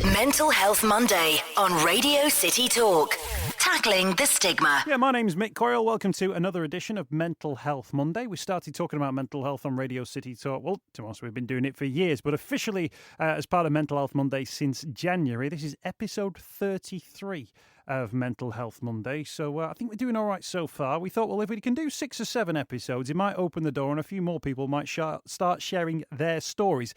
Mental Health Monday on Radio City Talk. Tackling the stigma. Yeah, my name's Mick Coyle. Welcome to another edition of Mental Health Monday. We started talking about mental health on Radio City Talk. Well, to be honest, we've been doing it for years, but officially as part of Mental Health Monday since January. This is episode 33 of Mental Health Monday. So I think we're doing all right so far. We thought, well, if we can do 6 or 7 episodes, it might open the door and a few more people might start sharing their stories.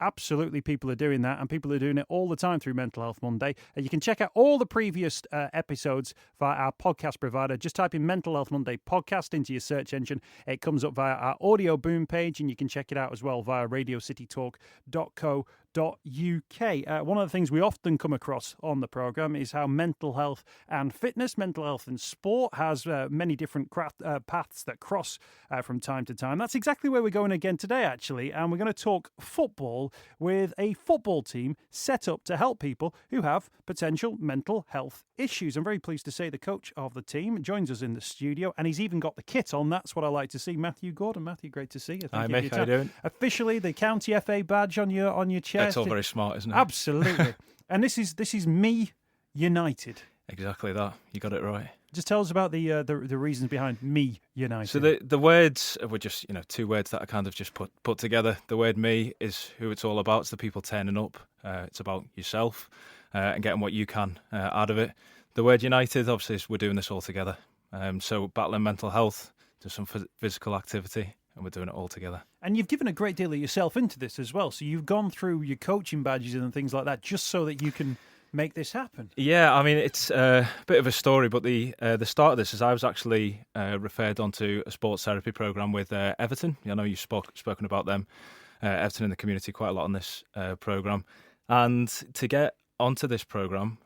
Absolutely, people are doing that, and people are doing it all the time through Mental Health Monday. You can check out all the previous episodes via our podcast provider. Just type in Mental Health Monday podcast into your search engine. It comes up via our audio boom page, and you can check it out as well via radiocitytalk.co.uk. One of the things we often come across on the programme is how mental health and fitness, mental health and sport has many different paths that cross from time to time. That's exactly where we're going again today, actually, and we're going to talk football with a football team set up to help people who have potential mental health issues. I'm very pleased to say the coach of the team joins us in the studio, and he's even got the kit on. That's what I like to see. Matthew Gordon. Matthew, great to see you. Hi, Mick. How you doing? Officially, the County FA badge on your chest. It's all very smart, isn't it? Absolutely. And this is Me United. Exactly that. You got it right. Just tell us about the reasons behind Me United. So the words were just 2 words that I kind of just put together. The word me is who it's all about. It's the people turning up. It's about yourself and getting what you can out of it. The word united, obviously, is we're doing this all together. So battling mental health, do some physical activity, and we're doing it all together. And you've given a great deal of yourself into this as well. So you've gone through your coaching badges and things like that just so that you can make this happen. Yeah, I mean, it's a bit of a story, but the start of this is I was actually referred onto a sports therapy programme with Everton. I know you've spoken about them, Everton in the community quite a lot on this programme. And to get onto this programme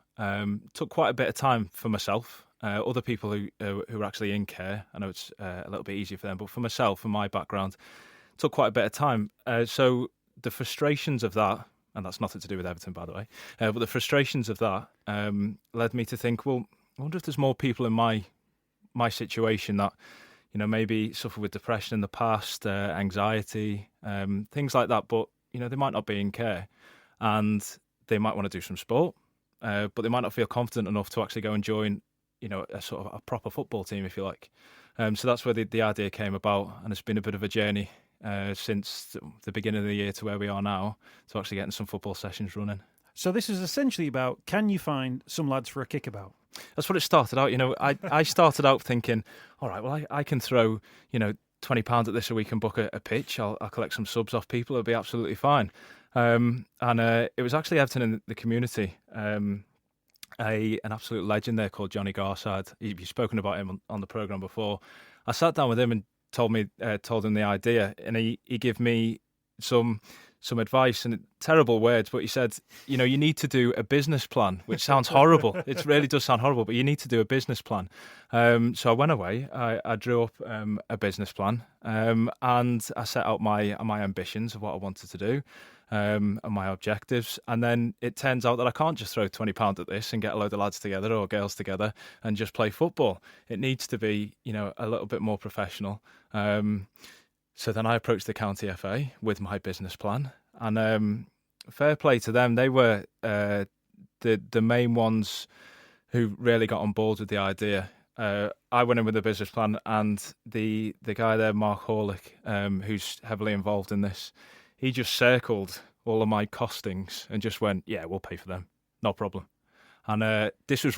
took quite a bit of time for myself. Other people who are actually in care, I know it's a little bit easier for them, but for myself, and my background, it took quite a bit of time. So the frustrations of that, and that's nothing to do with Everton, by the way, but the frustrations of that led me to think, well, I wonder if there's more people in my situation that, maybe suffer with depression in the past, anxiety, things like that, but, they might not be in care, and they might want to do some sport, but they might not feel confident enough to actually go and join a sort of a proper football team, if you like. So that's where the idea came about, and it's been a bit of a journey since the beginning of the year to where we are now, to actually getting some football sessions running. So this is essentially about, can you find some lads for a kickabout? That's what it started out. I started out thinking, all right, well, I can throw, £20 at this a week and book a pitch. I'll collect some subs off people. It'll be absolutely fine. And it was actually Everton in the community. An absolute legend there called Johnny Garside. You've spoken about him on the programme before. I sat down with him and told him the idea, and he gave me some advice, and terrible words, but he said, you need to do a business plan, which sounds horrible. It really does sound horrible, but you need to do a business plan. So I went away, I drew up a business plan, and I set out my ambitions of what I wanted to do, and my objectives. And then it turns out that I can't just throw £20 at this and get a load of lads together or girls together and just play football. It needs to be, a little bit more professional. So then I approached the County FA with my business plan, and fair play to them. They were the main ones who really got on board with the idea. I went in with a business plan, and the guy there, Mark Horlick, who's heavily involved in this, he just circled all of my costings and just went, "Yeah, we'll pay for them, no problem." And this was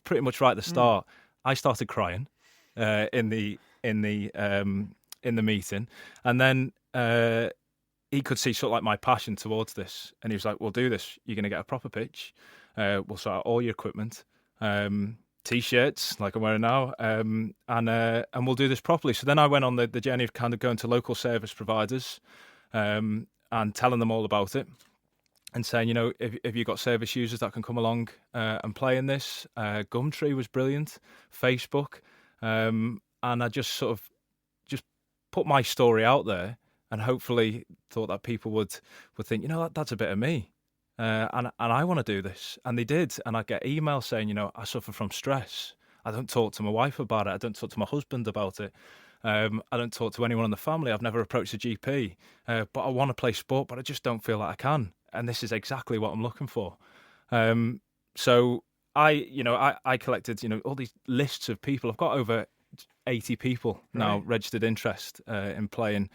pretty much right at the start. I started crying in the meeting, and then he could see sort of like my passion towards this, and he was like, "We'll do this. You're going to get a proper pitch. We'll sort out all your equipment, t-shirts like I'm wearing now, and we'll do this properly." So then I went on the journey of kind of going to local service providers and telling them all about it, and saying, if you've got service users that can come along and play in this. Gumtree was brilliant, Facebook, and I just sort of put my story out there, and hopefully thought that people would think, that's a bit of me, and I want to do this. And they did. And I get emails saying, I suffer from stress. I don't talk to my wife about it. I don't talk to my husband about it. I don't talk to anyone in the family. I've never approached a GP, but I want to play sport, but I just don't feel like I can. and this is exactly what I'm looking for. So I collected, all these lists of people. I've got over 80 people now registered interest in playing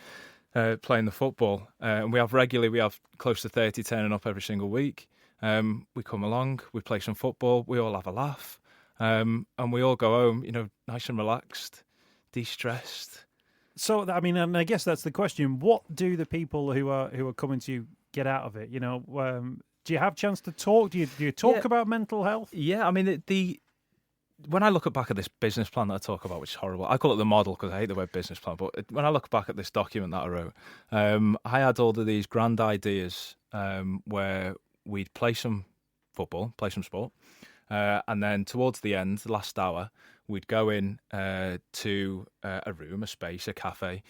the football, and we have close to 30 turning up every single week. We come along, we play some football, we all have a laugh, and we all go home, nice and relaxed, de-stressed. So, I mean, and I guess that's the question. What do the people who are coming to you get out of it? Do you have a chance to talk? Do you talk about mental health? Yeah, I mean, when I look back at this business plan that I talk about, which is horrible, I call it the model because I hate the word business plan, but when I look back at this document that I wrote, I had all of these grand ideas where we'd play some football, play some sport, and then towards the end, the last hour, we'd go in to a room, a space, a cafe.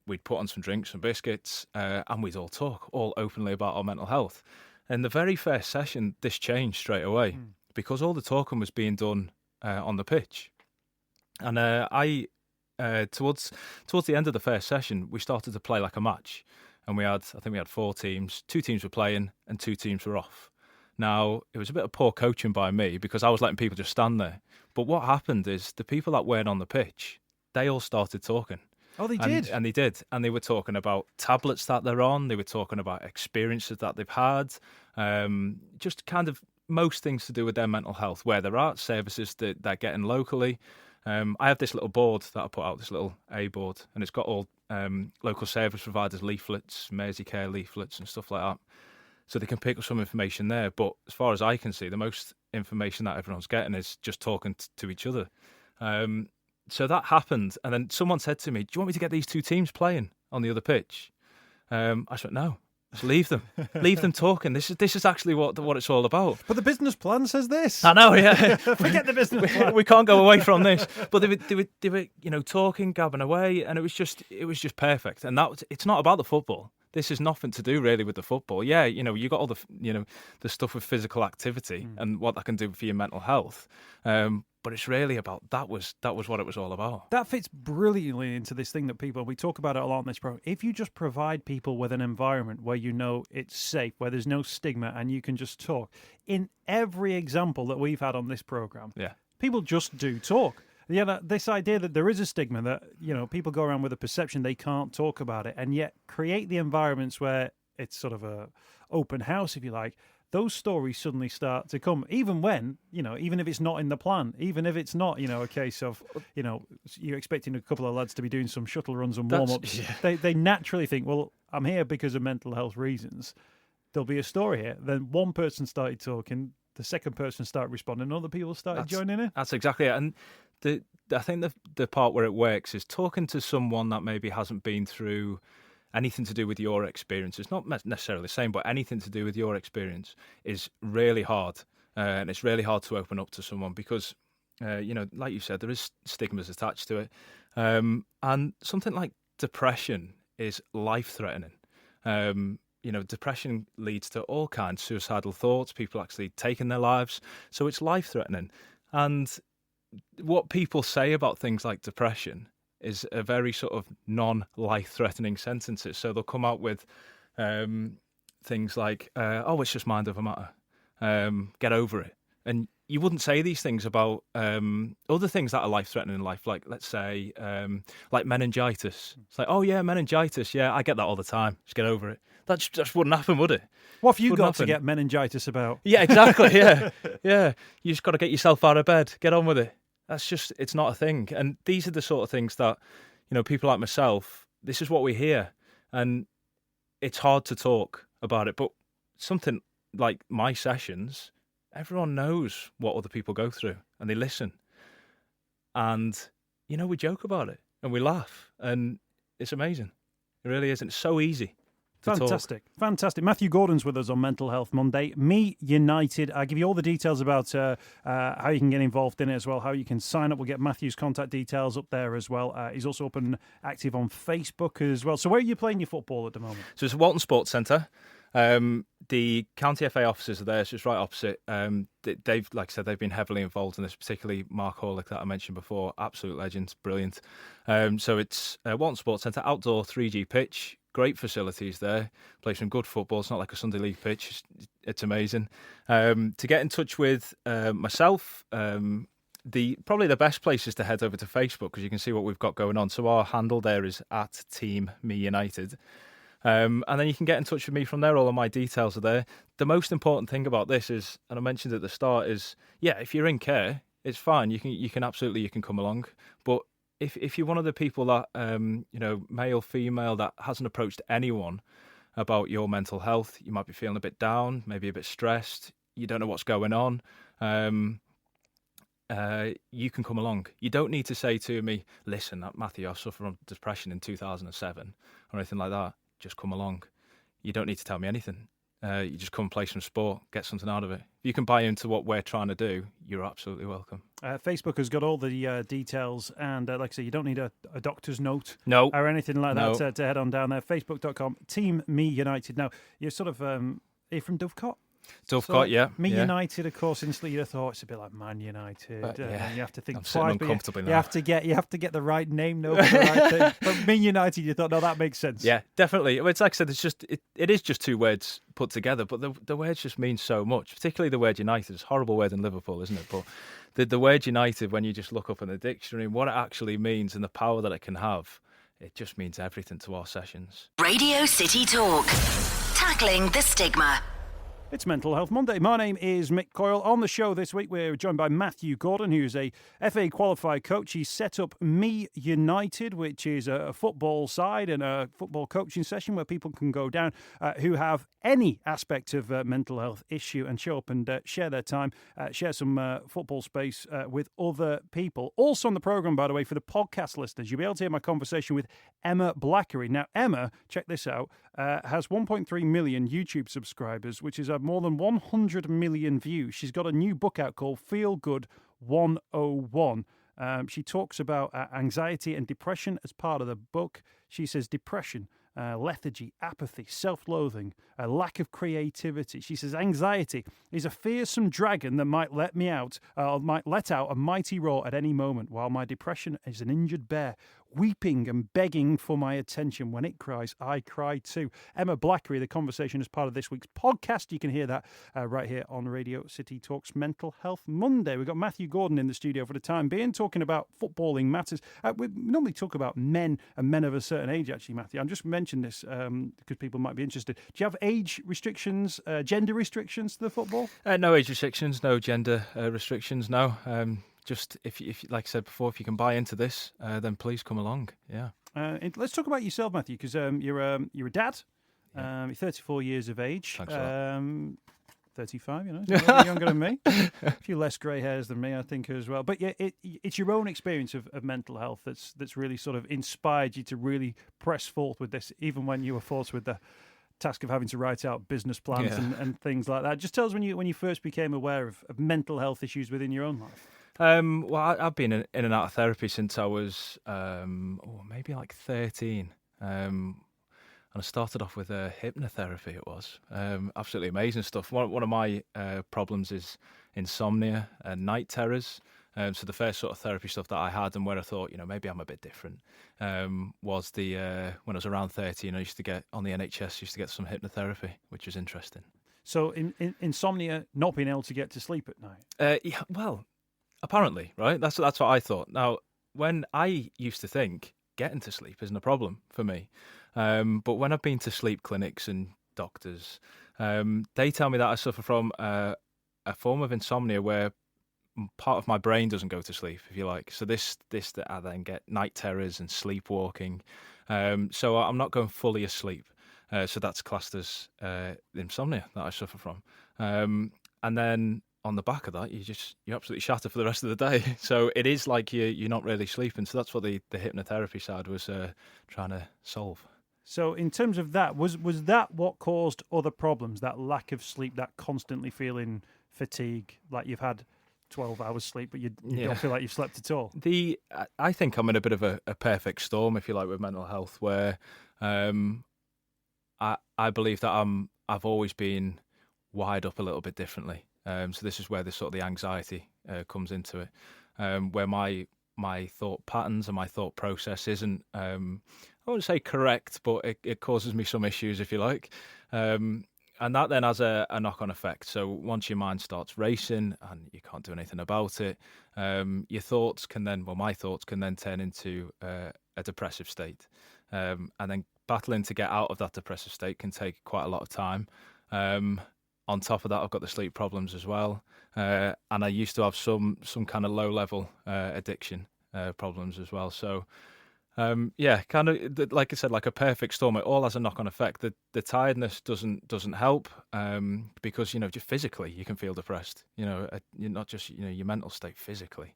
We'd put on some drinks, some biscuits, and we'd all talk, all openly about our mental health. In the very first session, this changed straight away because all the talking was being done on the pitch. And towards the end of the first session, we started to play like a match. And I think we had 4 teams. 2 teams were playing and 2 teams were off. Now, it was a bit of poor coaching by me because I was letting people just stand there. But what happened is the people that weren't on the pitch, they all started talking. Oh, they did? And they did. And they were talking about tablets that they're on. They were talking about experiences that they've had. Just kind of most things to do with their mental health, where they're at, services that they're getting locally. I have this little board that I put out, this little A board, and it's got all local service providers' leaflets, Mersey Care leaflets and stuff like that. So they can pick up some information there. But as far as I can see, the most information that everyone's getting is just talking to each other. So that happened. And then someone said to me, do you want me to get these 2 teams playing on the other pitch? I said, no, just leave them. Leave them talking. This is actually what it's all about. But the business plan says this. I know, yeah. Forget the business plan. We can't go away from this. But they were talking, gabbing away, and it was just perfect. And it's not about the football. This is nothing to do really with the football. Yeah, you got all the stuff with physical activity and what that can do for your mental health. But it's really about that was what it was all about. That fits brilliantly into this thing that we talk about it a lot on this program. If you just provide people with an environment where it's safe, where there's no stigma, and you can just talk. In every example that we've had on this program, people just do talk. Yeah, this idea that there is a stigma that, people go around with a perception they can't talk about it, and yet create the environments where it's sort of a open house, if you like. Those stories suddenly start to come, even when, even if it's not in the plan, even if it's not, a case of, you're expecting a couple of lads to be doing some shuttle runs and warm-ups. Yeah. They naturally think, well, I'm here because of mental health reasons. There'll be a story here. Then one person started talking, the second person started responding, and other people started joining in. That's exactly it. And I think the part where it works is talking to someone that maybe hasn't been through anything to do with your experience. It's not necessarily the same, but anything to do with your experience is really hard. And it's really hard to open up to someone because, like you said, there is stigmas attached to it. And something like depression is life-threatening. Depression leads to all kinds of suicidal thoughts, people actually taking their lives. So it's life-threatening. And what people say about things like depression is a very sort of non-life-threatening sentences. So they'll come out with things like, it's just mind over matter. Get over it. And you wouldn't say these things about other things that are life-threatening in life, like, let's say, like meningitis. It's like, oh, yeah, meningitis. Yeah, I get that all the time. Just get over it. That just wouldn't happen, would it? What have you got to get meningitis about? Yeah, exactly, yeah. Yeah, you just got to get yourself out of bed. Get on with it. It's not a thing. And these are the sort of things that, people like myself, this is what we hear. And it's hard to talk about it. But something like my sessions, everyone knows what other people go through and they listen. And, we joke about it and we laugh. And it's amazing. It really is. And it's so easy. Fantastic. Matthew Gordon's with us on Mental Health Monday. Me United. I give you all the details about how you can get involved in it as well, how you can sign up. We'll get Matthew's contact details up there as well. He's also up and active on Facebook as well. So where are you playing your football at the moment? So it's Walton Sports Centre. The County FA offices are there, so it's right opposite. They've, like I said, they've been heavily involved in this, particularly Mark Horlick that I mentioned before. Absolute legend, brilliant. So it's Walton Sports Centre, outdoor 3G pitch. great facilities there, play some good football. It's not like a Sunday league pitch. It's amazing. To get in touch with myself, probably the best place is to head over to Facebook, because you can see what we've got going on. So our handle there is @TeamMeUnited. And then you can get in touch with me from there. All of my details are there. The most important thing about this is, and I mentioned at the start, is if you're in care, it's fine. You can come along. But if you're one of the people that male, female, that hasn't approached anyone about your mental health, you might be feeling a bit down, maybe a bit stressed. You don't know what's going on. You can come along. You don't need to say to me, "Listen, Matthew, I suffered from depression in 2007 or anything like that." Just come along. You don't need to tell me anything. You just come play some sport, get something out of it. If you can buy into what we're trying to do, you're absolutely welcome. Facebook has got all the details, and like I say, you don't need a doctor's note or anything like that to head on down there. Facebook.com, Team Me United. Now, you're sort of, you're from Dovecot? Dovecot, yeah. Me United, of course, instantly you'd have thought it's a bit like Man United. You have to think twice, but uncomfortably you have to get the right name, though, for the right thing. But Me United, you thought, no, that makes sense. Yeah, definitely. It's like I said, it is just two words put together, but the words just mean so much. Particularly the word United. It's a horrible word in Liverpool, isn't it? But the word United, when you just look up in the dictionary, what it actually means and the power that it can have, it just means everything to our sessions. Radio City Talk. Tackling the stigma. It's Mental Health Monday. My name is Mick Coyle. On the show this week, we're joined by Matthew Gordon, who's a FA qualified coach. He's set up Me United, which is a football side and a football coaching session where people can go down who have any aspect of mental health issue and show up and share their time, share some football space with other people. Also on the programme, by the way, for the podcast listeners, you'll be able to hear my conversation with Emma Blackery. Now, Emma, check this out, has 1.3 million YouTube subscribers, which is more than 100 million views. She's got a new book out called Feel Good 101. She talks about anxiety and depression as part of the book. She says depression, lethargy, apathy, self-loathing, a lack of creativity. She says anxiety is a fearsome dragon that might let out a mighty roar at any moment, while my depression is an injured bear, weeping and begging for my attention. When it cries, I cry too. Emma Blackery, the conversation as part of this week's podcast. You can hear that right here on Radio City Talk's Mental Health Monday. We've got Matthew Gordon in the studio for the time being, talking about footballing matters. We normally talk about men and men of a certain age, actually, Matthew. I'm just mentioning this because people might be interested. Do you have age restrictions, gender restrictions to the football? No age restrictions, no gender restrictions, no. Just if like I said before, if you can buy into this, then please come along. Yeah. Let's talk about yourself, Matthew, because you're a dad. You're 34 years of age. Thanks a lot. 35, you're younger than me. A few less grey hairs than me, I think, as well. But yeah, it's your own experience of mental health that's really sort of inspired you to really press forth with this, even when you were forced with the task of having to write out business plans and things like that. Just tell us when you first became aware of mental health issues within your own life. Well, I've been in and out of therapy since I was maybe like 13. And I started off with hypnotherapy. It was absolutely amazing stuff. One of my problems is insomnia and night terrors. So the first sort of therapy stuff that I had, and where I thought, maybe I'm a bit different, was when I was around 13. I used to get on the NHS, used to get some hypnotherapy, which was interesting. So insomnia, not being able to get to sleep at night. Yeah, well, apparently, right? That's what I thought. Now, when I used to think getting to sleep isn't a problem for me, but when I've been to sleep clinics and doctors, they tell me that I suffer from a form of insomnia where part of my brain doesn't go to sleep, if you like. So this that I then get night terrors and sleepwalking. So I'm not going fully asleep. So that's classed as insomnia that I suffer from. And then on the back of that, you're absolutely shattered for the rest of the day. So it is like you're not really sleeping. So that's what the hypnotherapy side was trying to solve. So in terms of that, was that what caused other problems, that lack of sleep, that constantly feeling fatigue, like you've had 12 hours sleep, but you don't feel like you've slept at all? I think I'm in a bit of a perfect storm, if you like, with mental health, where I believe that I've always been wired up a little bit differently. So this is where the anxiety comes into it, where my thought patterns and my thought process isn't I wouldn't say correct, but it causes me some issues, if you like. And that then has a knock-on effect. So once your mind starts racing and you can't do anything about it, your thoughts can then, well, my thoughts can then turn into a depressive state. And then battling to get out of that depressive state can take quite a lot of time. On top of that, I've got the sleep problems as well. And I used to have some kind of low-level addiction problems as well. So yeah, kind of like I said, like a perfect storm. It all has a knock-on effect. The tiredness doesn't help because just physically you can feel depressed. You're not just your mental state physically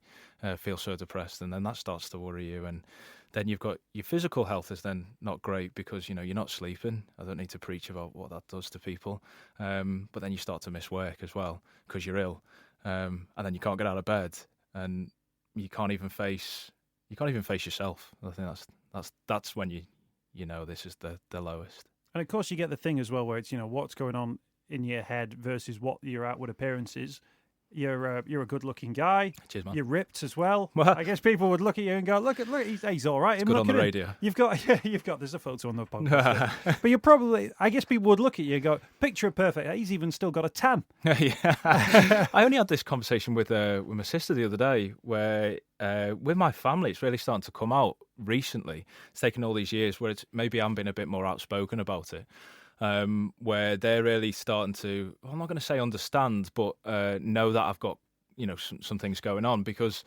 feels so depressed, and then that starts to worry you. And then you've got your physical health is then not great because you're not sleeping. I don't need to preach about what that does to people, but then you start to miss work as well because you're ill, and then you can't get out of bed, and you can't even face yourself. I think that's when you know this is the lowest. And of course, you get the thing as well where it's what's going on in your head versus what your outward appearance is. You're a good-looking guy. Cheers, man. You're ripped as well. I guess people would look at you and go, "Look, he's all right." It's good on the radio. You've got There's a photo on the podcast, but you're probably. I guess people would look at you and go, "Picture perfect." He's even still got a tan. Yeah. I only had this conversation with my sister the other day, where with my family, it's really starting to come out recently. It's taken all these years where maybe I'm being a bit more outspoken about it. Where they're really starting to, well, I'm not going to say understand, but know that I've got, some things going on because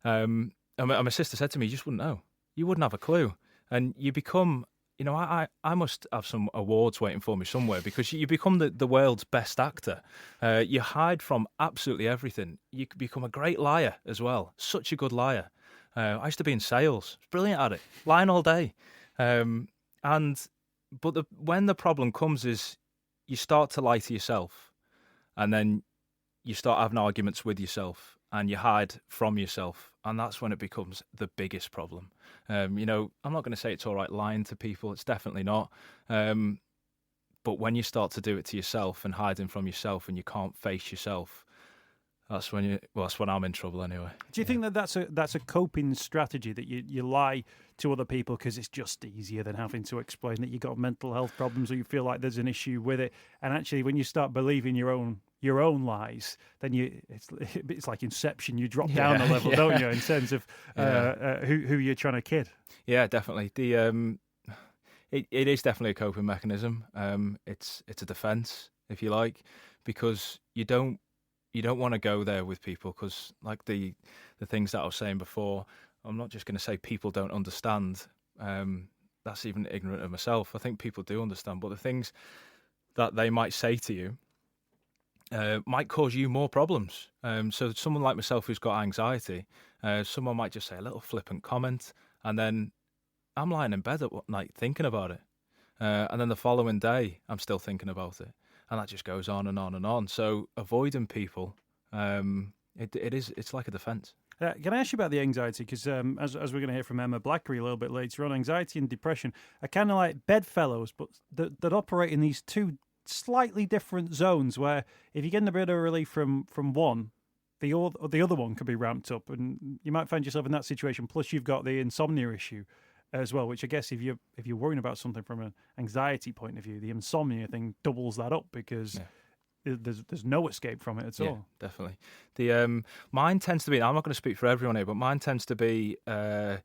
and my sister said to me, you just wouldn't know. You wouldn't have a clue. And you become, I must have some awards waiting for me somewhere because you become the world's best actor. You hide from absolutely everything. You become a great liar as well. Such a good liar. I used to be in sales. Brilliant at it. Lying all day. But when the problem comes is you start to lie to yourself and then you start having arguments with yourself and you hide from yourself. And that's when it becomes the biggest problem. I'm not going to say it's all right lying to people. It's definitely not. But when you start to do it to yourself and hiding from yourself and you can't face yourself, that's when I'm in trouble anyway. Do you think that's a coping strategy that you lie to other people because it's just easier than having to explain that you've got mental health problems or you feel like there's an issue with it? And actually, when you start believing your own lies, then it's like Inception. You drop down a level, don't you, in terms of who you're trying to kid? Yeah, definitely. It is definitely a coping mechanism. It's a defense, if you like, because you don't want to go there with people because, like the things that I was saying before, I'm not just going to say people don't understand. That's even ignorant of myself. I think people do understand, but the things that they might say to you might cause you more problems. So someone like myself who's got anxiety, someone might just say a little flippant comment, and then I'm lying in bed at night thinking about it. And then the following day, I'm still thinking about it. And that just goes on and on and on. So avoiding people, it's like a defence. Can I ask you about the anxiety? Because as we're going to hear from Emma Blackery a little bit later on, anxiety and depression are kind of like bedfellows, but that operate in these two slightly different zones where if you're getting a bit of relief from one, the other one could be ramped up. And you might find yourself in that situation. Plus, you've got the insomnia issue as well, which I guess if you're worrying about something from an anxiety point of view, the insomnia thing doubles that up because there's no escape from it at all. Definitely. The mine tends to be, I'm not going to speak for everyone here, but mine tends to be when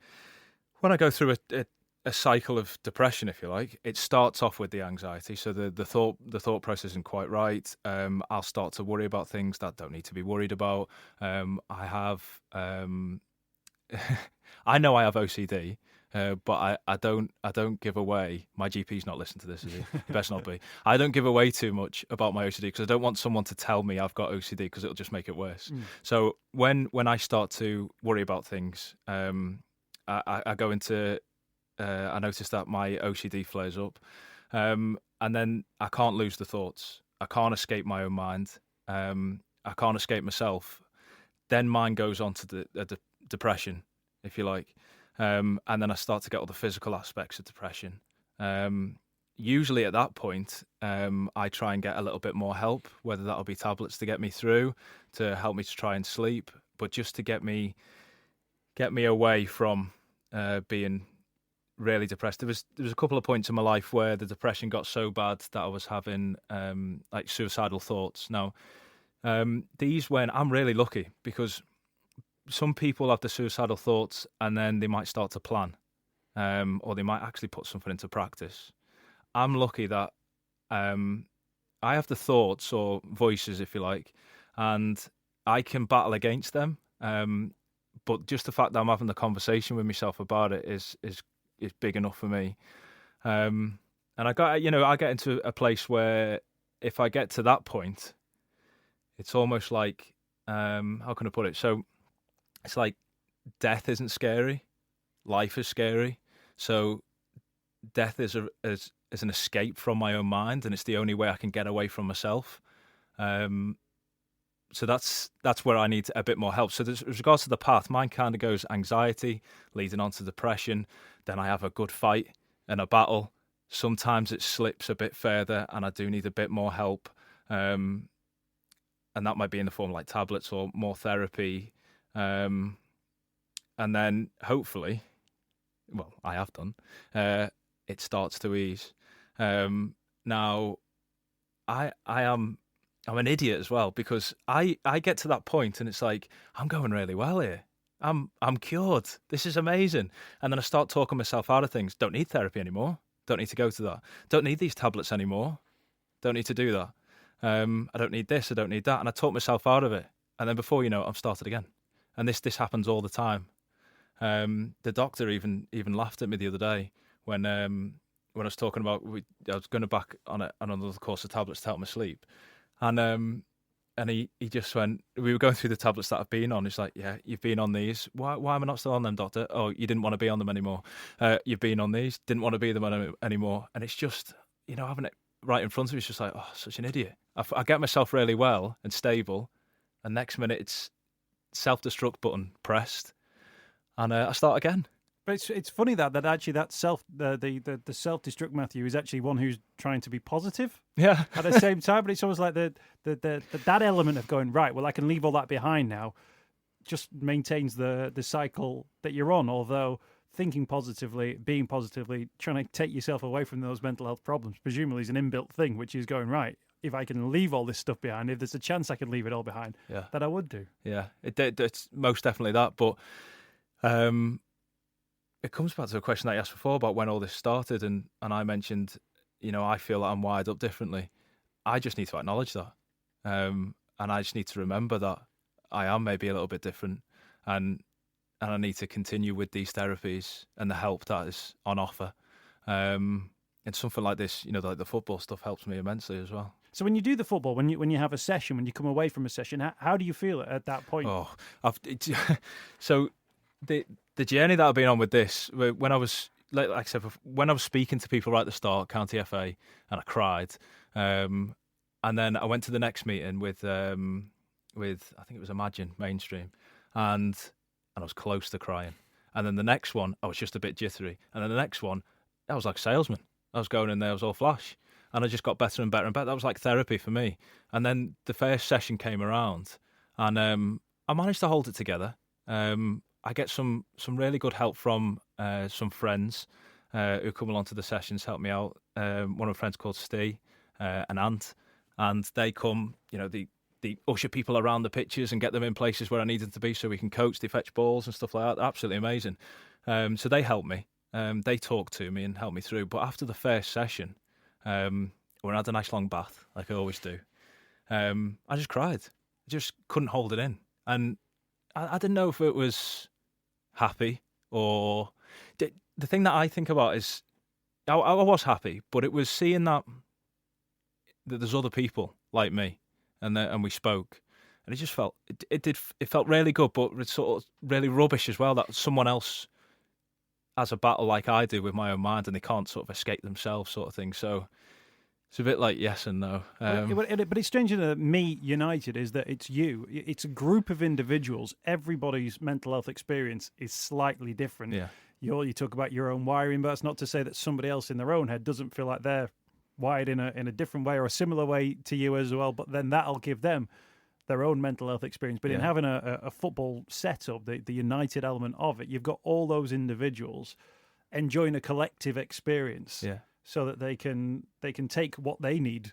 I go through a cycle of depression, if you like. It starts off with the anxiety, so the thought process isn't quite right. I'll start to worry about things that don't need to be worried about. I have I know I have OCD. But I don't give away. My GP's not listening to this, is he? He best not be. I don't give away too much about my OCD because I don't want someone to tell me I've got OCD because it'll just make it worse. So when I start to worry about things, I go into. I notice that my OCD flares up, and then I can't lose the thoughts. I can't escape my own mind. I can't escape myself. Then mine goes on to the depression, if you like. And then I start to get all the physical aspects of depression. Usually at that point, I try and get a little bit more help, whether that'll be tablets to get me through, to help me to try and sleep, but just to get me away from being really depressed. There was a couple of points in my life where the depression got so bad that I was having like suicidal thoughts. Now, these when I'm really lucky because some people have the suicidal thoughts and then they might start to plan, or they might actually put something into practice. I'm lucky that I have the thoughts or voices, if you like, and I can battle against them. But just the fact that I'm having the conversation with myself about it is big enough for me. And I get into a place where if I get to that point, it's almost like, how can I put it? So it's like death isn't scary, life is scary. So death is an escape from my own mind, and it's the only way I can get away from myself. So that's where I need a bit more help. So with regards to the path, mine kind of goes anxiety, leading on to depression. Then I have a good fight and a battle. Sometimes it slips a bit further, and I do need a bit more help. And that might be in the form of like tablets or more therapy. And then hopefully, well, I have done, it starts to ease. Now, I'm an idiot as well because I get to that point and it's like, I'm going really well here. I'm cured. This is amazing. And then I start talking myself out of things. Don't need therapy anymore. Don't need to go to that. Don't need these tablets anymore. Don't need to do that. I don't need this. I don't need that. And I talk myself out of it. And then before you know it, I've started again. And this happens all the time. The doctor even laughed at me the other day when I was talking about I was going back on another course of tablets to help me sleep. And he just went, we were going through the tablets that I've been on. He's like, yeah, you've been on these. Why am I not still on them, doctor? Oh, you didn't want to be on them anymore. You've been on these, didn't want to be them anymore. And it's just, having it right in front of me, it's just like, oh, such an idiot. I get myself really well and stable. And next minute it's self-destruct button pressed. And I start again. But it's funny that actually the self-destruct Matthew is actually one who's trying to be positive. Yeah. At the same time, but it's almost like that element of going, right, well, I can leave all that behind now, just maintains the cycle that you're on. Although thinking positively, being positively, trying to take yourself away from those mental health problems, presumably is an inbuilt thing, which is going, right, if I can leave all this stuff behind, if there's a chance I can leave it all behind, that I would do. Yeah, it's most definitely that. But it comes back to a question that you asked before about when all this started, and I mentioned, I feel that I'm wired up differently. I just need to acknowledge that, and I just need to remember that I am maybe a little bit different, and I need to continue with these therapies and the help that is on offer. And something like this, like the football stuff, helps me immensely as well. So when you do the football, when you have a session, when you come away from a session, how do you feel at that point? So the journey that I've been on with this, when I was, like I said, when I was speaking to people right at the start, County FA, and I cried, and then I went to the next meeting with I think it was Imagine Mainstream, and I was close to crying, and then the next one I was just a bit jittery, and then the next one I was like a salesman. I was going in there, I was all flash, and I just got better and better and better. That was like therapy for me. And then the first session came around, and I managed to hold it together. I get some really good help from some friends who come along to the sessions, help me out. One of my friends called Steve, an aunt, and they come, they usher people around the pitches and get them in places where I need them to be so we can coach, they fetch balls and stuff like that. Absolutely amazing. So they help me. They talk to me and help me through. But after the first session, when I had a nice long bath, like I always do, I just cried. I just couldn't hold it in. And I didn't know if it was happy or... The thing that I think about is I was happy, but it was seeing that there's other people like me, and we spoke, and it just felt it felt really good, but it's sort of really rubbish as well that someone else has a battle like I do with my own mind, and they can't sort of escape themselves, sort of thing. So it's a bit like yes and no. But it's strange that Me United is that it's you. It's a group of individuals. Everybody's mental health experience is slightly different. Yeah. You talk about your own wiring, but that's not to say that somebody else in their own head doesn't feel like they're wired in a different way or a similar way to you as well. But then that'll give them their own mental health experience. But in having a football setup, the united element of it, you've got all those individuals. enjoying a collective experience. Yeah. So that they can take what they need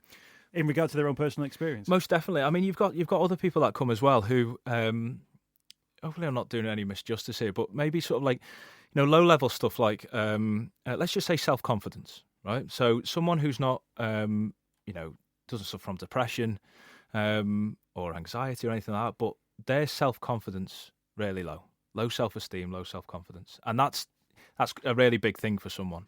in regard to their own personal experience. Most definitely. I mean, you've got other people that come as well who, hopefully I'm not doing any misjustice here, but maybe sort of like, low level stuff like, let's just say self-confidence, right? So someone who's not, doesn't suffer from depression or anxiety or anything like that, but their self-confidence really low self-esteem, low self-confidence. And that's a really big thing for someone.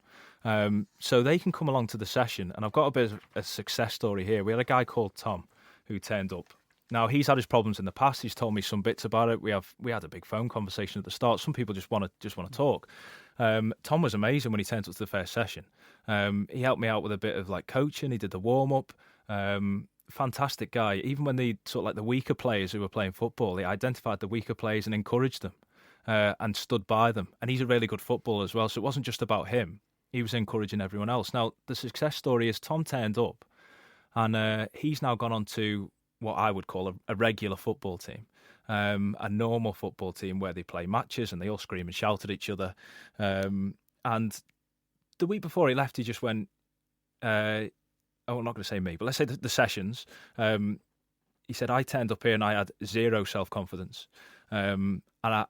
So they can come along to the session, and I've got a bit of a success story here. We had a guy called Tom who turned up. Now, he's had his problems in the past. He's told me some bits about it. We had a big phone conversation at the start. Some people just want to talk. Tom was amazing when he turned up to the first session. He helped me out with a bit of like coaching. He did the warm up. Fantastic guy. Even when the sort of like the weaker players who were playing football, he identified the weaker players and encouraged them and stood by them. And he's a really good footballer as well. So it wasn't just about him. He was encouraging everyone else. Now, the success story is Tom turned up, and he's now gone on to what I would call a regular football team, a normal football team where they play matches and they all scream and shout at each other. And the week before he left, he just went, I'm not going to say me, but let's say the sessions. He said, I turned up here and I had zero self-confidence. And I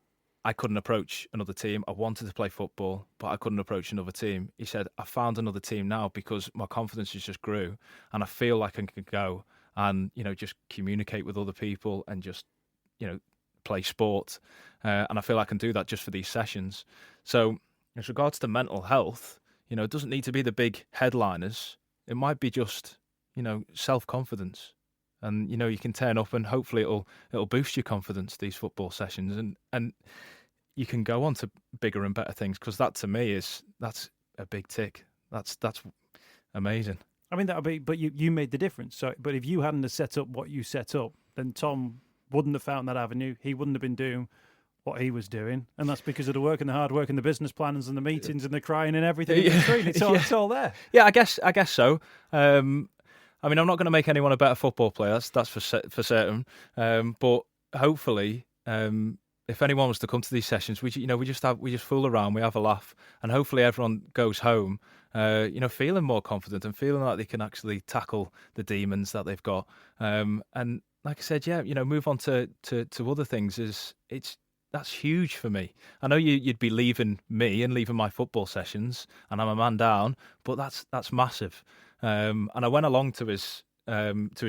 couldn't approach another team. I wanted to play football, but I couldn't approach another team. He said, I found another team now because my confidence just grew and I feel like I can go and, just communicate with other people and just, play sport. And I feel I can do that just for these sessions. So as regards to mental health, it doesn't need to be the big headliners. It might be just, self-confidence. And, you can turn up and hopefully it'll boost your confidence, these football sessions. And you can go on to bigger and better things, because that to me that's a big tick. That's amazing. I mean, but you made the difference. So, but if you hadn't have set up what you set up, then Tom wouldn't have found that avenue. He wouldn't have been doing what he was doing. And that's because of the work and the hard work and the business plans and the meetings and the crying and everything in between. It's all there. Yeah, I guess so. I mean, I'm not going to make anyone a better football player. That's for certain. But hopefully, if anyone was to come to these sessions, we just fool around, we have a laugh, and hopefully everyone goes home, feeling more confident and feeling like they can actually tackle the demons that they've got. And like I said, move on to other things. That's huge for me. I know you'd be leaving me and leaving my football sessions, and I'm a man down, but that's massive. And I went along to his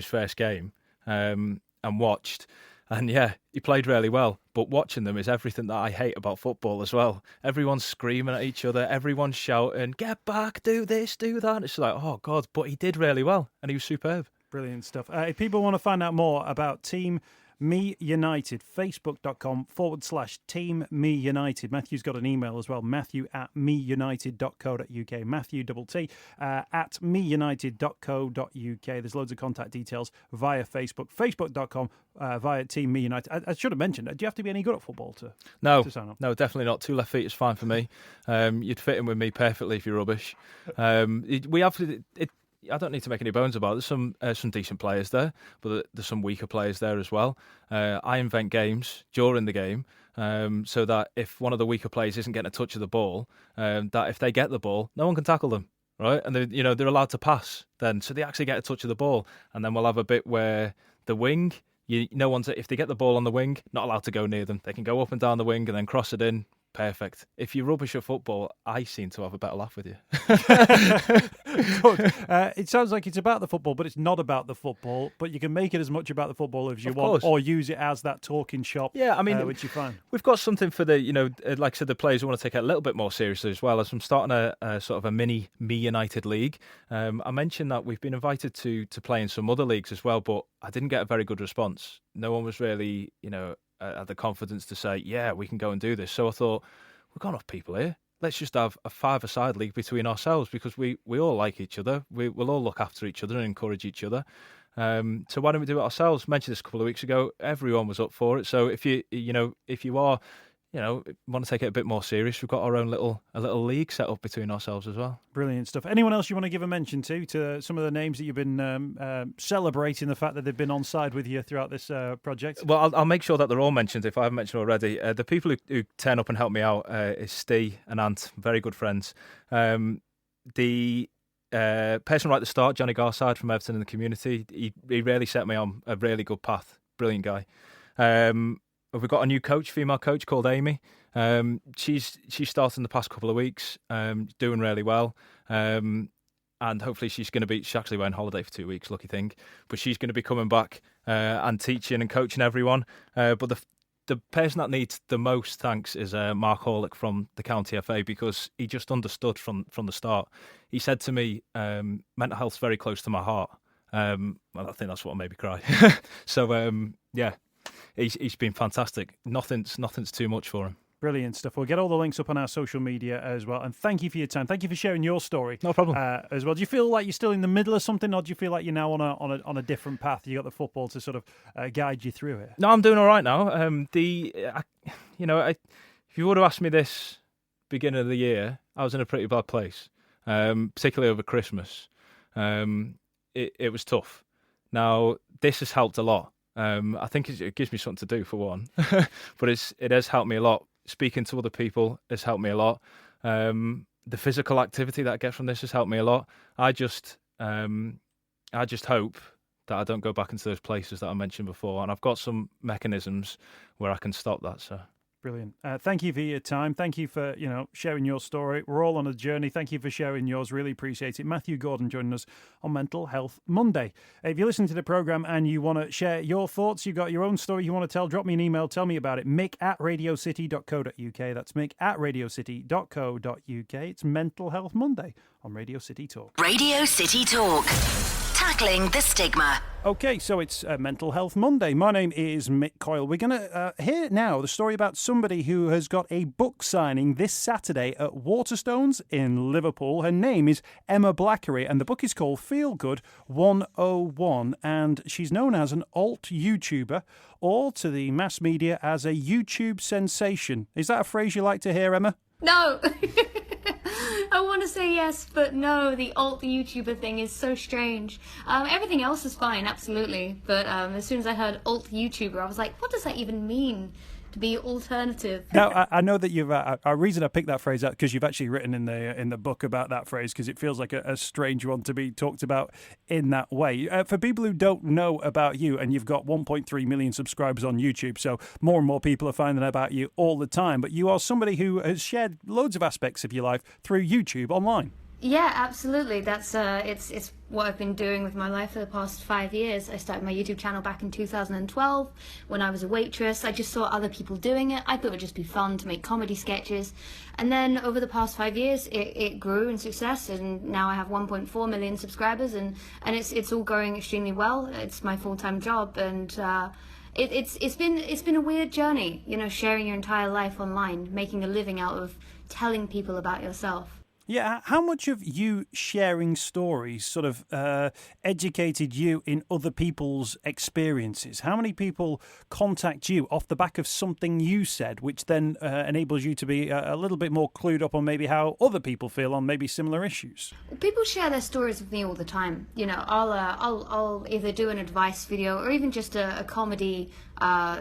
first game and watched, and he played really well. But watching them is everything that I hate about football as well. Everyone's screaming at each other, everyone's shouting, "Get back, do this, do that." And it's like, oh God! But he did really well, and he was superb. Brilliant stuff. If people want to find out more about Team Me United, facebook.com/Team Me United. Matthew's got an email as well, matthew@meunited.co.uk, Matthew double T at meunited.co.uk. There's loads of contact details via Facebook, facebook.com via Team Me United. I should have mentioned, do you have to be any good at football to sign up? No, definitely not. 2 left feet is fine for me. You'd fit in with me perfectly if you're rubbish. I don't need to make any bones about it. There's some decent players there, but there's some weaker players there as well. I invent games during the game so that if one of the weaker players isn't getting a touch of the ball, that if they get the ball, no one can tackle them, right? And they're allowed to pass then, so they actually get a touch of the ball. And then we'll have a bit where the wing, if they get the ball on the wing, not allowed to go near them. They can go up and down the wing and then cross it in. Perfect. If you're rubbish at football, I seem to have a better laugh with you. Good. It sounds like it's about the football, but it's not about the football. But you can make it as much about the football as you want, or use it as that talking shop. Yeah, I mean, which you find we've got something for the, like I said, the players who want to take it a little bit more seriously as well. As I'm starting a sort of a mini Me United league. I mentioned that we've been invited to play in some other leagues as well, but I didn't get a very good response. No one was really, had the confidence to say, yeah, we can go and do this. So I thought, we've got enough people here. Let's just have a 5-a-side league between ourselves, because we all like each other. We'll all look after each other and encourage each other. So why don't we do it ourselves? I mentioned this a couple of weeks ago. Everyone was up for it. So if you are, want to take it a bit more serious, we've got our own little league set up between ourselves as well. Brilliant stuff. Anyone else you want to give a mention to some of the names that you've been celebrating the fact that they've been on side with you throughout this project? Well, I'll make sure that they're all mentioned if I haven't mentioned already. The people who turn up and help me out is Steve and Ant, very good friends. The person right at the start, Johnny Garside from Everton in the community, he really set me on a really good path. Brilliant guy. We've got a new coach, female coach called Amy. She's started in the past couple of weeks, doing really well. And hopefully she's actually went on holiday for 2 weeks, lucky thing. But she's going to be coming back and teaching and coaching everyone. But the person that needs the most thanks is Mark Horlick from the County FA, because he just understood from the start. He said to me, mental health's very close to my heart. Well, I think that's what made me cry. So, yeah. He's been fantastic. Nothing's too much for him. Brilliant stuff. We'll get all the links up on our social media as well. And thank you for your time. Thank you for sharing your story. No problem. As well. Do you feel like you're still in the middle of something, or do you feel like you're now on a different path? You got the football to sort of guide you through it. No, I'm doing all right now. If you would have asked me this beginning of the year, I was in a pretty bad place, particularly over Christmas. It was tough. Now this has helped a lot. I think it gives me something to do for one, but it has helped me a lot. Speaking to other people has helped me a lot. The physical activity that I get from this has helped me a lot. I just hope that I don't go back into those places that I mentioned before, and I've got some mechanisms where I can stop that. So. Brilliant. Thank you for your time. Thank you for sharing your story. We're all on a journey. Thank you for sharing yours. Really appreciate it. Matthew Gordon joining us on Mental Health Monday. If you listen to the programme and you want to share your thoughts, you've got your own story you want to tell, drop me an email. Tell me about it. Mick@radiocity.co.uk. That's Mick@radiocity.co.uk. It's Mental Health Monday on Radio City Talk. Radio City Talk. Tackling the stigma. Okay, so it's Mental Health Monday. My name is Mick Coyle. We're going to hear now the story about somebody who has got a book signing this Saturday at Waterstones in Liverpool. Her name is Emma Blackery, and the book is called Feel Good 101, and she's known as an alt YouTuber, or to the mass media as a YouTube sensation. Is that a phrase you like to hear, Emma? No! I want to say yes, but no, the alt YouTuber thing is so strange. Everything else is fine, absolutely, but as soon as I heard alt YouTuber, I was like, what does that even mean? To be alternative. Now, I know that you've. A reason I picked that phrase out because you've actually written in the book about that phrase, because it feels like a strange one to be talked about in that way. For people who don't know about you, and you've got 1.3 million subscribers on YouTube, so more and more people are finding out about you all the time. But you are somebody who has shared loads of aspects of your life through YouTube online. Yeah, absolutely. That's it's what I've been doing with my life for the past 5 years. I started my YouTube channel back in 2012 when I was a waitress. I just saw other people doing it. I thought it would just be fun to make comedy sketches. And then over the past 5 years, it grew in success, and now I have 1.4 million subscribers, and it's all going extremely well. It's my full-time job, and it's been a weird journey, sharing your entire life online, making a living out of telling people about yourself. Yeah, how much of you sharing stories sort of educated you in other people's experiences? How many people contact you off the back of something you said, which then enables you to be a little bit more clued up on maybe how other people feel on maybe similar issues? People share their stories with me all the time. I'll either do an advice video or even just a comedy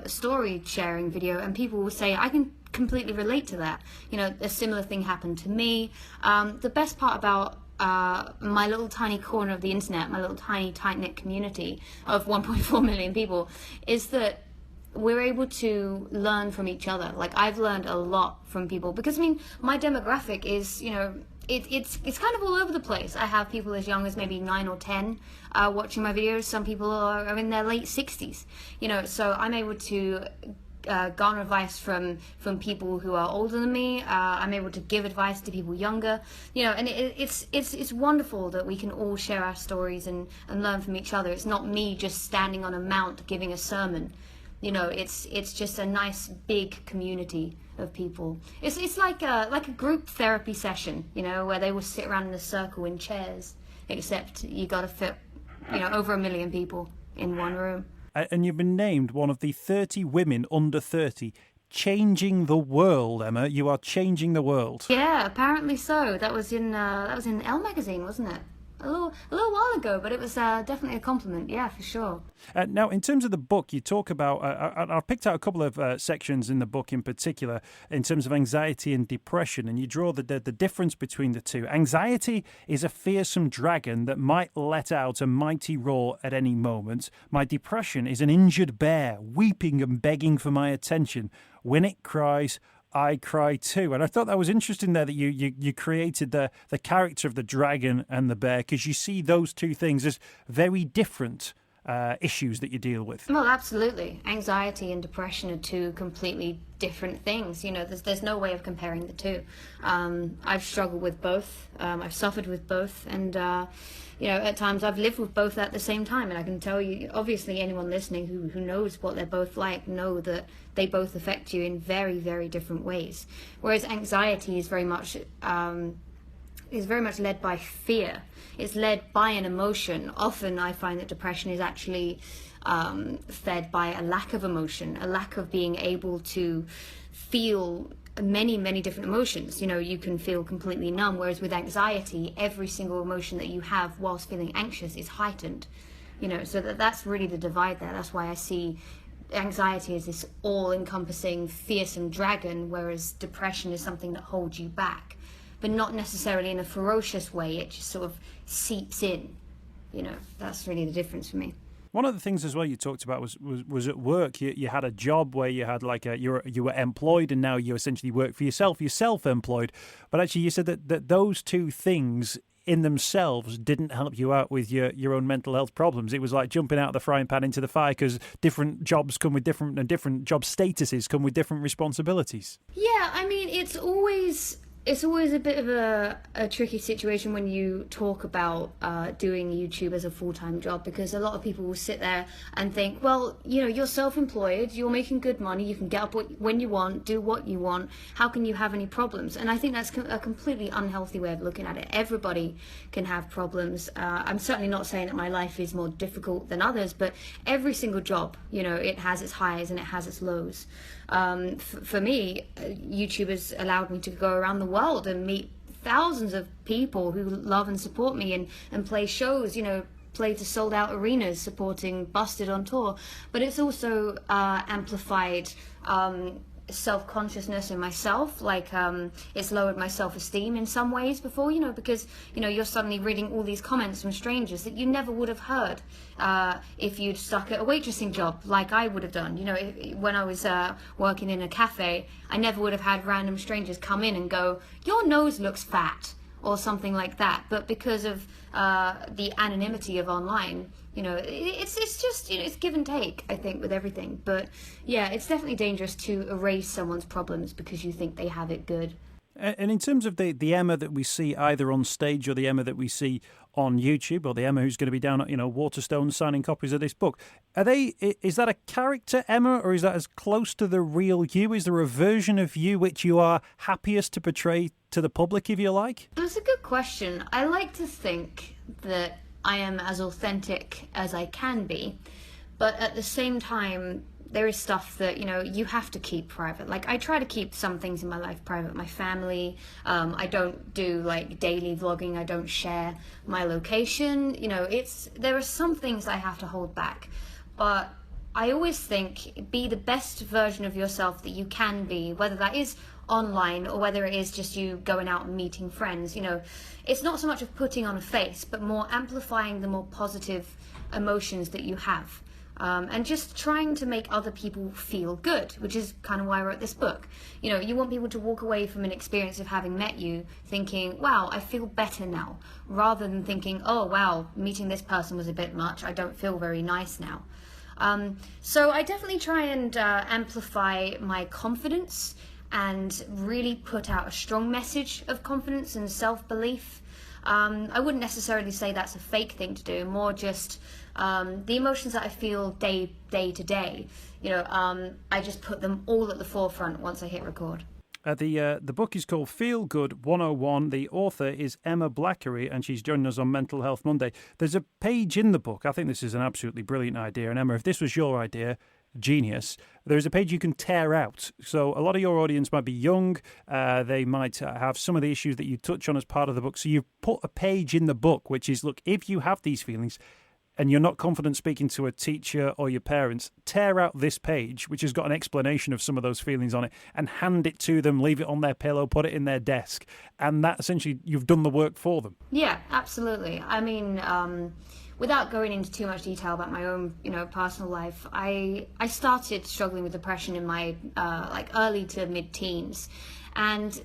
story sharing video, and people will say, I can completely relate to that. A similar thing happened to me. The best part about my little tiny corner of the internet, my little tiny tight-knit community of 1.4 million people, is that we're able to learn from each other. Like, I've learned a lot from people, because my demographic is, it's kind of all over the place. I have people as young as maybe 9 or 10 watching my videos. Some people are in their late 60s, so I'm able to garner advice from people who are older than me. I'm able to give advice to people younger, and it's wonderful that we can all share our stories and learn from each other. It's not me just standing on a mount giving a sermon. It's just a nice big community of people. It's like a group therapy session, where they will sit around in a circle in chairs, except you got to fit, over 1 million people in one room. And you've been named one of the 30 women under 30 changing the world, Emma. You are changing the world. Yeah, apparently so. That was in Elle magazine, wasn't it? A little while ago, but it was definitely a compliment. Yeah, for sure. Now, in terms of the book, you talk about, I've picked out a couple of sections in the book in particular in terms of anxiety and depression, and you draw the difference between the two. Anxiety is a fearsome dragon that might let out a mighty roar at any moment. My depression is an injured bear, weeping and begging for my attention. When it cries, I cry too. And I thought that was interesting there that you created the character of the dragon and the bear, because you see those two things as very different issues that you deal with. Well, absolutely. Anxiety and depression are two completely different things. You know, there's no way of comparing the two. I've struggled with both. I've suffered with both. And, you know, at times I've lived with both at the same time. And I can tell you, obviously, anyone listening who knows what they're both like know that they both affect you in very, very different ways. Whereas anxiety is very much led by fear. It's led by an emotion. Often I find that depression is actually fed by a lack of emotion, a lack of being able to feel many, many different emotions. You know, you can feel completely numb, whereas with anxiety, every single emotion that you have whilst feeling anxious is heightened. You know, so that's really the divide there. That's why I see anxiety as this all-encompassing, fearsome dragon, whereas depression is something that holds you back, but not necessarily in a ferocious way. It just sort of seeps in. You know, that's really the difference for me. One of the things as well you talked about was at work. You had a job where you had you were employed, and now you essentially work for yourself. You're self-employed, but actually you said that those two things in themselves didn't help you out with your own mental health problems. It was like jumping out of the frying pan into the fire, because different jobs come with different job statuses come with different responsibilities. Yeah, I mean, it's always a bit of a tricky situation when you talk about doing YouTube as a full-time job, because a lot of people will sit there and think, well, you know, you're self-employed, you're making good money, you can get up when you want, do what you want, how can you have any problems? And I think that's a completely unhealthy way of looking at it. Everybody can have problems. I'm certainly not saying that my life is more difficult than others, but every single job, you know, it has its highs and it has its lows. For me, YouTube has allowed me to go around the world and meet thousands of people who love and support me and play shows, you know, play to sold out arenas supporting Busted on tour. But it's also amplified self-consciousness in myself, like it's lowered my self-esteem in some ways before, you know, because, you know, you're suddenly reading all these comments from strangers that you never would have heard if you'd stuck at a waitressing job like I would have done. You know, when I was working in a cafe, I never would have had random strangers come in and go, your nose looks fat, or something like that. But because of the anonymity of online, you know, it's just, you know, it's give and take, I think, with everything. But yeah, it's definitely dangerous to erase someone's problems because you think they have it good. And in terms of the Emma that we see either on stage or the Emma that we see on YouTube, or the Emma who's going to be down at, you know, Waterstones signing copies of this book, is that a character Emma, or is that as close to the real you? Is there a version of you which you are happiest to portray to the public, if you like? That's a good question. I like to think that I am as authentic as I can be, but at the same time, there is stuff that, you know, you have to keep private. Like, I try to keep some things in my life private. My family, I don't do like daily vlogging. I don't share my location. You know, there are some things I have to hold back, but I always think be the best version of yourself that you can be, whether that is online or whether it is just you going out and meeting friends. You know, it's not so much of putting on a face, but more amplifying the more positive emotions that you have. And just trying to make other people feel good, which is kind of why I wrote this book. You know, you want people to walk away from an experience of having met you thinking, wow, I feel better now, rather than thinking, oh, wow, meeting this person was a bit much, I don't feel very nice now. So I definitely try and amplify my confidence and really put out a strong message of confidence and self-belief. I wouldn't necessarily say that's a fake thing to do, more just the emotions that I feel day to day. You know, I just put them all at the forefront once I hit record. The book is called Feel Good 101. The author is Emma Blackery, and she's joining us on Mental Health Monday. There's a page in the book. I think this is an absolutely brilliant idea. And Emma, if this was your idea, genius, there's a page you can tear out. So a lot of your audience might be young. They might have some of the issues that you touch on as part of the book. So you've put a page in the book, which is, look, if you have these feelings and you're not confident speaking to a teacher or your parents, tear out this page, which has got an explanation of some of those feelings on it, and hand it to them, leave it on their pillow, put it in their desk. And that essentially, you've done the work for them. Yeah, absolutely. I mean, without going into too much detail about my own, personal life, I started struggling with depression in my early to mid-teens. And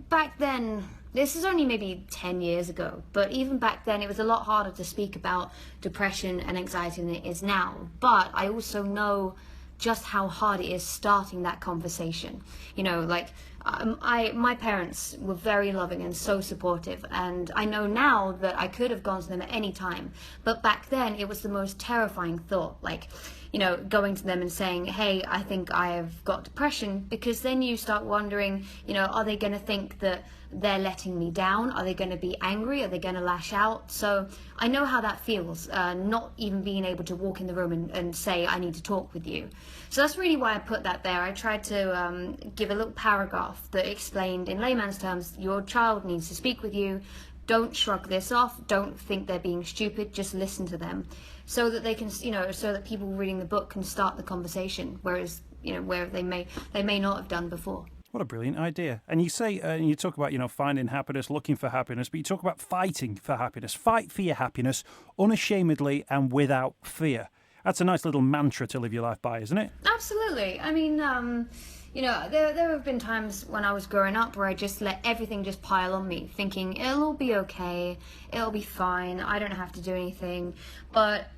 back then, this is only maybe 10 years ago, but even back then it was a lot harder to speak about depression and anxiety than it is now. But I also know just how hard it is starting that conversation. My parents were very loving and so supportive, and I know now that I could have gone to them at any time, but back then it was the most terrifying thought, going to them and saying, hey, I think I have got depression, because then you start wondering, are they going to think that they're letting me down? Are they going to be angry? Are they going to lash out? So I know how that feels, not even being able to walk in the room and say, I need to talk with you. So that's really why I put that there. I tried to give a little paragraph that explained in layman's terms, your child needs to speak with you. Don't shrug this off. Don't think they're being stupid. Just listen to them, so that they can, so that people reading the book can start the conversation. Whereas, where they may not have done before. What a brilliant idea. And you say, you talk about, finding happiness, looking for happiness, but you talk about fighting for happiness. Fight for your happiness unashamedly and without fear. That's a nice little mantra to live your life by, isn't it? Absolutely. I mean, there have been times when I was growing up where I just let everything just pile on me, thinking it'll all be okay, it'll be fine, I don't have to do anything. But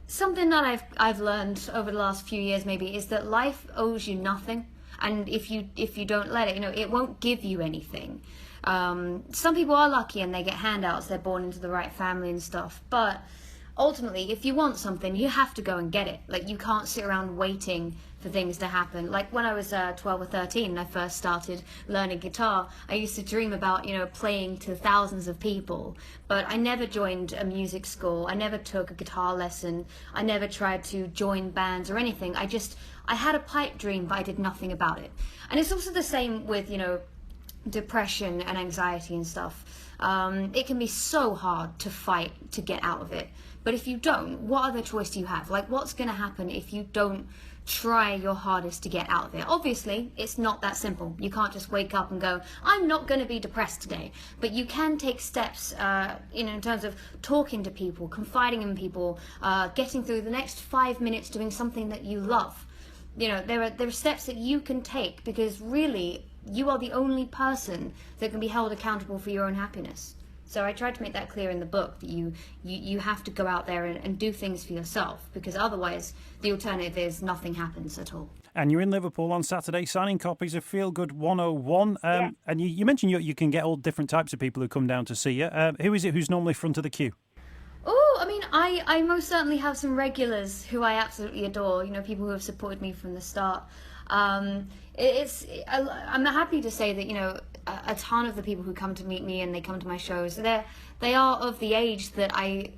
something that I've learned over the last few years maybe is that life owes you nothing. And if you don't let it, it won't give you anything. Some people are lucky and they get handouts, they're born into the right family and stuff. But ultimately, if you want something, you have to go and get it. You can't sit around waiting for things to happen. When I was 12 or 13 and I first started learning guitar, I used to dream about, playing to thousands of people. But I never joined a music school. I never took a guitar lesson. I never tried to join bands or anything. I had a pipe dream, but I did nothing about it. And it's also the same with, depression and anxiety and stuff. It can be so hard to fight to get out of it. But if you don't, what other choice do you have? What's going to happen if you don't try your hardest to get out of it? Obviously, it's not that simple. You can't just wake up and go, I'm not going to be depressed today. But you can take steps, in terms of talking to people, confiding in people, getting through the next 5 minutes doing something that you love. There are steps that you can take, because really, you are the only person that can be held accountable for your own happiness. So I tried to make that clear in the book, that you have to go out there and do things for yourself, because otherwise the alternative is nothing happens at all. And you're in Liverpool on Saturday signing copies of Feel Good 101. And you mentioned you can get all different types of people who come down to see you. Who is it who's normally front of the queue? Oh, I mean, I most certainly have some regulars who I absolutely adore, people who have supported me from the start. I'm happy to say that, a ton of the people who come to meet me and they come to my shows, they are of the age that I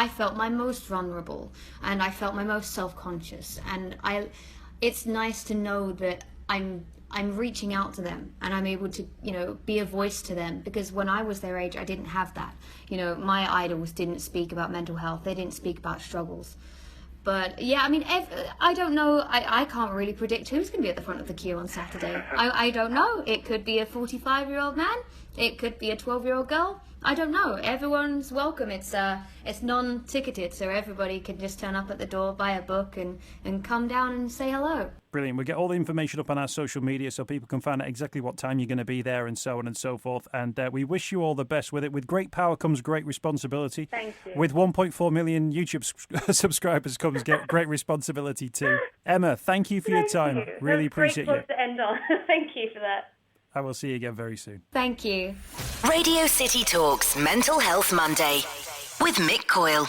felt my most vulnerable, and I felt my most self-conscious, and it's nice to know that I'm reaching out to them and I'm able to, be a voice to them, because when I was their age, I didn't have that. My idols didn't speak about mental health. They didn't speak about struggles. But yeah, I mean, I don't know. I can't really predict who's going to be at the front of the queue on Saturday. I don't know. It could be a 45-year-old man. It could be a 12-year-old girl. I don't know. Everyone's welcome. It's non-ticketed, so everybody can just turn up at the door, buy a book, and come down and say hello. Brilliant. We'll get all the information up on our social media so people can find out exactly what time you're going to be there and so on and so forth. And we wish you all the best with it. With great power comes great responsibility. Thank you. With 1.4 million YouTube subscribers comes great responsibility too. Emma, thank you for your time. You. Really appreciate you. Great to end on. Thank you for that. I will see you again very soon. Thank you. Radio City Talks Mental Health Monday with Mick Coyle.